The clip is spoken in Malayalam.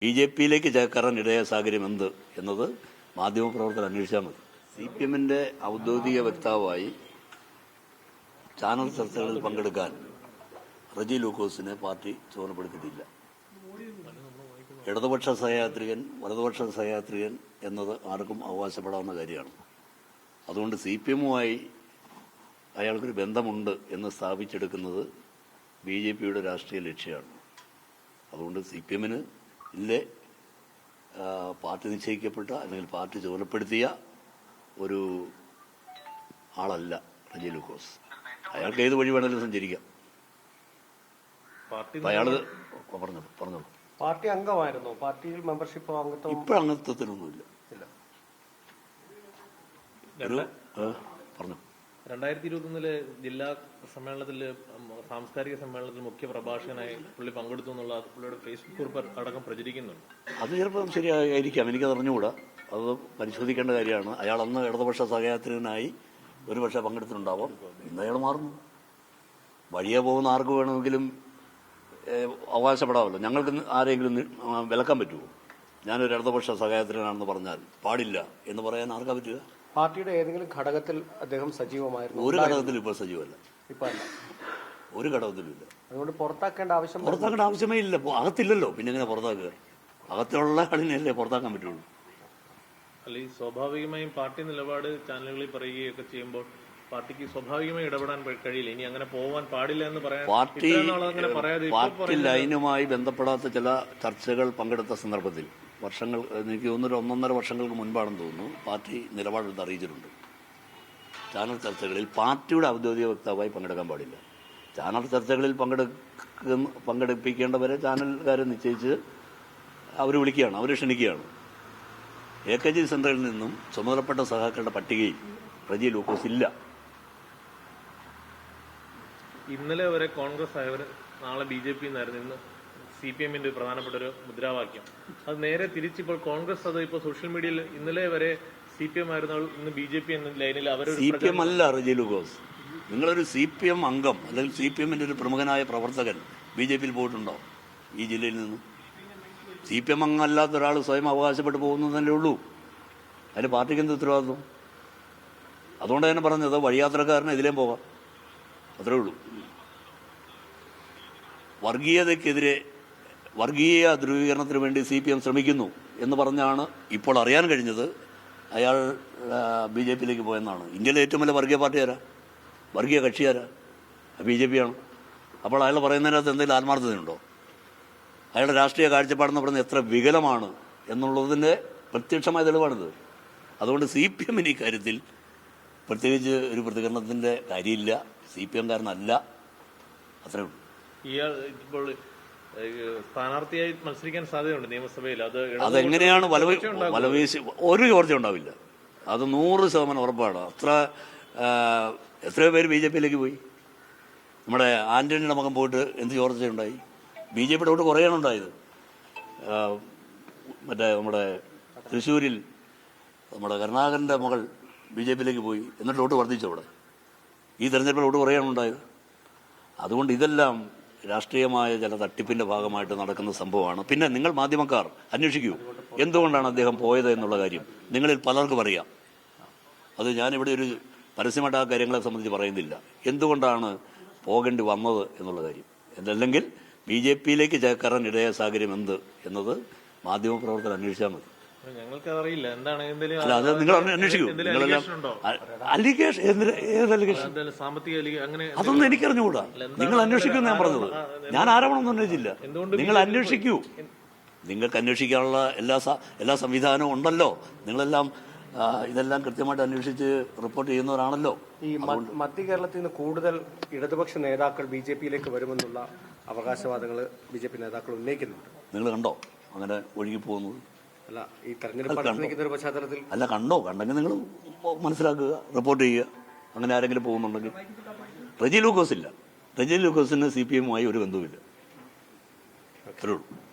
ബി ജെ പിയിലേക്ക് ചേക്കേറാൻ ഇടയായ സാഹചര്യം എന്ത് എന്നത് മാധ്യമപ്രവർത്തകർ അന്വേഷിച്ചാൽ മതി. CPM-ന്റെ ഔദ്യോഗിക വക്താവായി ചാനൽ ചർച്ചകളിൽ പങ്കെടുക്കാൻ റജി ലൂക്കോസിനെ പാർട്ടി ചുമതലപ്പെടുത്തിയിട്ടില്ല. ഇടതുപക്ഷ സഹയാത്രികൻ വലതുപക്ഷ സഹയാത്രികൻ എന്നത് ആർക്കും അവകാശപ്പെടാവുന്ന കാര്യമാണ്. അതുകൊണ്ട് CPM-വുമായി അയാൾക്കൊരു ബന്ധമുണ്ട് എന്ന് സ്ഥാപിച്ചെടുക്കുന്നത് BJP-യുടെ രാഷ്ട്രീയ ലക്ഷ്യമാണ്. അതുകൊണ്ട് CPM-ന് ഇല്ലേ പാർട്ടി നിശ്ചയിക്കപ്പെട്ട അല്ലെങ്കിൽ പാർട്ടി ചുമതലപ്പെടുത്തിയ ഒരു ആളല്ല റജി ലൂക്കോസ്. അയാൾക്ക് ഏത് വഴി വേണമെങ്കിലും സഞ്ചരിക്കാം. അയാള് പറഞ്ഞോളൂ. പാർട്ടി അംഗമായിരുന്നു. പാർട്ടിയിൽ മെമ്പർഷിപ്പ് അംഗത്വം ഇപ്പൊ അംഗത്വത്തിനൊന്നുമില്ല. പറഞ്ഞു 2021 ജില്ലാ സമ്മേളനത്തിൽ സാംസ്കാരിക സമ്മേളനത്തിൽ മുഖ്യ പ്രഭാഷകനായി പുള്ളി പങ്കെടുത്തു എന്നുള്ള പുള്ളിയുടെ ഫേസ്ബുക്ക് കുറിപ്പ് അടക്കം പ്രചരിക്കുന്നുണ്ട്. അത് ചിലപ്പോൾ ശരിയായിരിക്കാം, എനിക്കത് അറിഞ്ഞുകൂടാ. അത് പരിശോധിക്കേണ്ട കാര്യമാണ്. അയാൾ അന്ന് ഇടതുപക്ഷ സഹയാത്രികനായി ഒരു പക്ഷേ പങ്കെടുത്തിട്ടുണ്ടാവാം. ഇന്ന് അയാൾ മാറുന്നു. വഴിയെ പോകുന്ന ആർക്ക് വേണമെങ്കിലും അവകാശപ്പെടാമല്ലോ. ഞങ്ങൾക്ക് ആരെങ്കിലും വിലക്കാൻ പറ്റുമോ? ഞാനൊരു ഇടതുപക്ഷ സഹയാത്രികനാണെന്ന് പറഞ്ഞാൽ പാടില്ല എന്ന് പറയാൻ ആർക്കാ പറ്റുക? പാർട്ടിയുടെ ഏതെങ്കിലും ഘടകത്തിൽ അദ്ദേഹം സജീവമായിരുന്നു? ഒരു ഘടകത്തിലും ഇപ്പോൾ സജീവമല്ല. ഇപ്പൊ അല്ല, ഒരു ഘടകത്തിലും ഇല്ല. അതുകൊണ്ട് പുറത്താക്കേണ്ട ആവശ്യമേ ഇല്ല. അകത്തില്ലല്ലോ, പിന്നെ എങ്ങനെ പുറത്താക്കുക? അകത്തുള്ള ആളിനല്ലേ പുറത്താക്കാൻ പറ്റുള്ളൂ. അല്ല, ഈ സ്വാഭാവികമായും പാർട്ടി നിലപാട് ചാനലുകളിൽ പറയുകയൊക്കെ ചെയ്യുമ്പോൾ പാർട്ടിക്ക് സ്വാഭാവികമായി ഇടപെടാൻ കഴിയില്ല. ഇനി അങ്ങനെ പോകാൻ പാടില്ല എന്ന് പറയാൻ പാർട്ടി ലൈനുമായി ബന്ധപ്പെടാത്ത ചില ചർച്ചകൾ പങ്കെടുത്ത സന്ദർഭത്തിൽ എനിക്ക് തോന്നുന്നു 1.5 വർഷങ്ങൾക്ക് മുൻപാണെന്ന് തോന്നുന്നു പാർട്ടി നിലപാടെടുത്ത് അറിയിച്ചിട്ടുണ്ട്. ചാനൽ ചർച്ചകളിൽ പാർട്ടിയുടെ ഔദ്യോഗിക വക്താവായി പങ്കെടുക്കാൻ പാടില്ല. ചാനൽ ചർച്ചകളിൽ പങ്കെടുപ്പിക്കേണ്ടവരെ ചാനൽക്കാരെ നിശ്ചയിച്ച് അവർ വിളിക്കുകയാണ്, അവർ ക്ഷണിക്കുകയാണ്. AKG സെന്ററിൽ നിന്നും ചുമതലപ്പെട്ട സഹാക്കളുടെ പട്ടികയിൽ റജി ലൂക്കോസ് ഇല്ല. ഇന്നലെ വരെ കോൺഗ്രസ് ആയവർ നാളെ BJP എന്നായിരുന്നു ഇന്ന് CPM-ന്റെ പ്രധാനപ്പെട്ട ഒരു മുദ്രാവാക്യം. അത് നേരെ തിരിച്ചിപ്പോൾ കോൺഗ്രസ് അത് ഇപ്പോൾ സോഷ്യൽ മീഡിയയിൽ ഇന്നലെ വരെ CPM ആയിരുന്ന ഇന്ന് BJP എന്ന ലൈനിൽ അവർ CPM അല്ല റജി ലൂക്കോസ്. നിങ്ങളൊരു CPM അംഗം അല്ലെങ്കിൽ CPM-ന്റെ ഒരു പ്രമുഖനായ പ്രവർത്തകൻ BJP-ൽ പോയിട്ടുണ്ടോ ഈ ജില്ലയിൽ നിന്ന്? CPM അംഗമല്ലാത്ത ഒരാൾ സ്വയം അവകാശപ്പെട്ട് പോകുന്നതല്ലേ ഉള്ളൂ. അതിന് പാർട്ടിക്ക് എന്ത് ഉത്തരവാദിത്വം? അതുകൊണ്ട് തന്നെ പറഞ്ഞത് വഴിയാത്രക്കാരന് ഇതിലേം പോകാം, അത്രേ ഉള്ളൂ. വർഗീയ ധ്രുവീകരണത്തിന് വേണ്ടി CPM ശ്രമിക്കുന്നു എന്ന് പറഞ്ഞാണ് ഇപ്പോൾ അറിയാൻ കഴിഞ്ഞത് അയാൾ BJP-യിലേക്ക് പോയെന്നാണ്. ഇന്ത്യയിലെ ഏറ്റവും വലിയ വർഗീയ പാർട്ടി ആരാ? വർഗീയ കക്ഷി ആരാ? BJP ആണ്. അപ്പോൾ അയാൾ പറയുന്നതിനകത്ത് എന്തെങ്കിലും ആത്മാർത്ഥതയുണ്ടോ? അയാളുടെ രാഷ്ട്രീയ കാഴ്ചപ്പാടെന്ന് പറയുന്നത് എത്ര വികലമാണ് എന്നുള്ളതിൻ്റെ പ്രത്യക്ഷമായ തെളിവാണിത്. അതുകൊണ്ട് CPM-ന് ഈ കാര്യത്തിൽ പ്രത്യേകിച്ച് ഒരു പ്രതികരണത്തിൻ്റെ കാര്യമില്ല. CPM-കാരനല്ല, അത്രേ ഉള്ളൂ. ഇയാൾ ഇപ്പോൾ സ്ഥാനാർത്ഥിയായി മത്സരിക്കാൻ സാധ്യതയുണ്ട് നിയമസഭയിൽ. അതെങ്ങനെയാണ് വലവേശി? ഒരു ചോർച്ച ഉണ്ടാവില്ല, അത് 100% ഉറപ്പാണ്. എത്രയോ പേര് BJP-യിലേക്ക് പോയി. നമ്മുടെ ആന്റണിയുടെ മകൻ പോയിട്ട് എന്ത് ചോർച്ചയുണ്ടായി? BJP-യുടെ വോട്ട് കുറയാണ് ഉണ്ടായത്. നമ്മുടെ തൃശ്ശൂരിൽ നമ്മുടെ കരുണാകരൻ്റെ മകൾ BJP-യിലേക്ക് പോയി, എന്നിട്ട് വോട്ട് വർദ്ധിച്ചു. അവിടെ ഈ തെരഞ്ഞെടുപ്പിൽ വോട്ട് കുറയാണ് ഉണ്ടായത്. അതുകൊണ്ട് ഇതെല്ലാം രാഷ്ട്രീയമായ ചില തട്ടിപ്പിന്റെ ഭാഗമായിട്ട് നടക്കുന്ന സംഭവമാണ്. പിന്നെ നിങ്ങൾ മാധ്യമക്കാർ അന്വേഷിക്കൂ എന്തുകൊണ്ടാണ് അദ്ദേഹം പോയത് എന്നുള്ള കാര്യം. നിങ്ങളിൽ പലർക്കും അറിയാം. അത് ഞാനിവിടെ ഒരു പരസ്യമായിട്ട് ആ കാര്യങ്ങളെ സംബന്ധിച്ച് പറയുന്നില്ല. എന്തുകൊണ്ടാണ് പോകേണ്ടി വന്നത് എന്നുള്ള കാര്യം. അല്ലെങ്കിൽ BJP-യിലേക്ക് ചേക്കേറാൻ ഇടയായ സാഹചര്യം എന്ത് എന്നത് മാധ്യമപ്രവർത്തകർ അന്വേഷിച്ചാൽ മതി. ഞങ്ങൾക്കറിയില്ല എന്താണ്. അല്ല, അത് നിങ്ങൾ അന്വേഷിക്കൂ. നിങ്ങളെല്ലാം അലിഗേഷൻ, ഏത് അലിഗേഷൻ? അതൊന്നും എനിക്കറിഞ്ഞുകൂടാ. നിങ്ങൾ അന്വേഷിക്കൂ ഞാൻ പറഞ്ഞത്. ഞാൻ ആരോപണമൊന്നും ഉന്നയിച്ചില്ല. നിങ്ങൾ അന്വേഷിക്കൂ. നിങ്ങൾക്ക് അന്വേഷിക്കാനുള്ള എല്ലാ സംവിധാനവും ഉണ്ടല്ലോ. നിങ്ങളെല്ലാം ഇതെല്ലാം കൃത്യമായിട്ട് അന്വേഷിച്ച് റിപ്പോർട്ട് ചെയ്യുന്നവരാണല്ലോ. ഈ മധ്യ കേരളത്തിൽ നിന്ന് കൂടുതൽ ഇടതുപക്ഷ നേതാക്കൾ BJP-യിലേക്ക് വരുമെന്നുള്ള അവകാശവാദങ്ങൾ BJP നേതാക്കൾ ഉന്നയിക്കുന്നുണ്ട്. നിങ്ങൾ കണ്ടോ അങ്ങനെ ഒഴുകി പോകുന്നത്? അല്ല, ഈ തെരഞ്ഞെടുപ്പ് പശ്ചാത്തലത്തിൽ അല്ല, കണ്ടെങ്കിൽ നിങ്ങൾ മനസ്സിലാക്കുക, റിപ്പോർട്ട് ചെയ്യുക. അങ്ങനെ ആരെങ്കിലും പോകുന്നുണ്ടെങ്കിൽ. റജി ലൂക്കോസ് ഇല്ല. റജി ലൂക്കോസിന് CPM-മായി ഒരു ബന്ധവുമില്ല. അത്രേ ഉള്ളൂ.